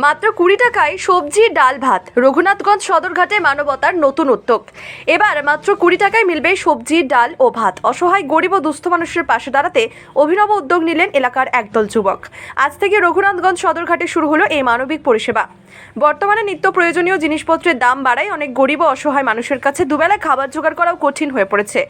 মাত্র 20 টাকায় সবজি ডাল ভাত। রঘুনাথগঞ্জ সদরঘাটে মানবতার নতুন উদ্যোগ। এবার মাত্র 20 টাকায় মিলবে সবজি ডাল ও ভাত। অসহায় গরিব ও দুস্থ মানুষের পাশে দাঁড়াতে অভিনব উদ্যোগ নিলেন এলাকার একদল যুবক। আজ থেকে রঘুনাথগঞ্জ সদরঘাটে শুরু হলো এই মানবিক পরিষেবা। বর্তমানে নিত্য প্রয়োজনীয় জিনিসপত্রের দাম বাড়ায় অনেক গরিব ও অসহায় মানুষের কাছে দুবেলা খাবার জোগাড় করাও কঠিন হয়ে পড়েছে।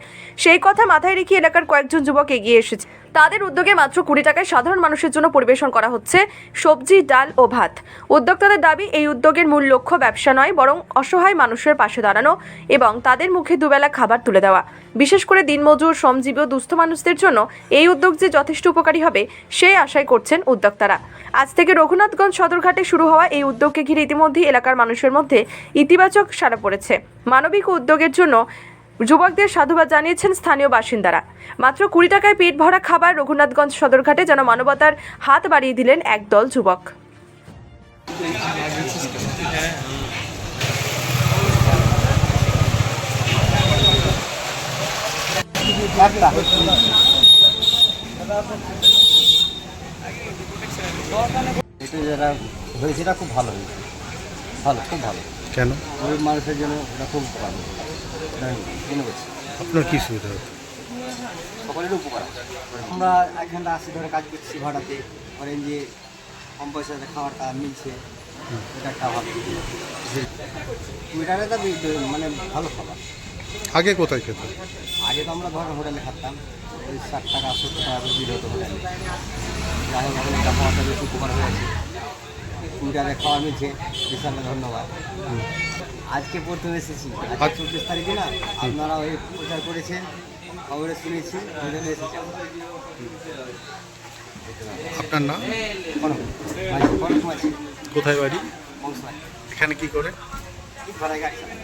সেই কথা মাথায় রেখে এলাকার কয়েকজন যুবক এগিয়ে এসেছে। তাদের উদ্যোগে মাত্র 20 টাকায় সাধারণ মানুষের জন্য পরিবেশন করা হচ্ছে সবজি ডাল ও ভাত। উদ্যোক্তাদের দাবি, এই উদ্যোগের মূল লক্ষ্য ব্যবসা নয়, বরং অসহায় মানুষের পাশে দাঁড়ানো এবং তাদের মুখে দুবেলা খাবার তুলে দেওয়া। বিশেষ করে দিনমজুর, শ্রমজীবী ও দুস্থ মানুষদের জন্য এই উদ্যোগ যে যথেষ্ট উপকারী হবে সেই আশাই করছেন উদ্যোক্তারা। আজ থেকে রঘুনাথগঞ্জ সদরঘাটে শুরু হওয়া এই উদ্যোগকে ঘিরে ইতিমধ্যেই এলাকার মানুষের মধ্যে ইতিবাচক সাড়া পড়েছে। মানবিক উদ্যোগের জন্য যুবকদের সাধুবাদ জানিয়েছেন স্থানীয় বাসিন্দারা। মাত্র 20 টাকায় পেট ভরা খাবার রঘুনাথগঞ্জ সদরঘাটে যেন মানবতার হাত বাড়িয়ে দিলেন একদল যুবক। এটা যারা হয়েছে এটা খুব ভালো হয়েছে, ভালো, খুব ভালো। কেন? গরিব মানুষের জন্য এটা খুব ভালো। আপনার কি সুবিধা হতো? সকলের উপকার। আমরা এখানটা আসি ধরে কাজ করছি ভাড়াতে, ধরেন যে কম পয়সাতে খাবারটা মিলছে, এটা একটা ভালো। ওইটারে তো মানে ভালো খাবার। আগে কোথায় খেত? আগে তো আমরা ধরেন হোটেলে খাতাম, ওই 60 টাকা 70 টাকা বিল হতো হোটেলে। যাই হোক এখন এটা খাওয়াটা বেশি উপকার হয়েছে, ওইটারে খাওয়া মিলছে, বিশাল ধন্যবাদ। আজকে প্রথমে এসেছি, আজ 24 তারিখে না, আপনারা ওই প্রচার করেছেন, খবরে শুনেছি, ওই জন্য এসেছি। আপনার নাম? কনক মাঝি। কোথায় বাড়ি? বংশ এখানে কি করে? ভাড়ায় গাড়ি চালায়।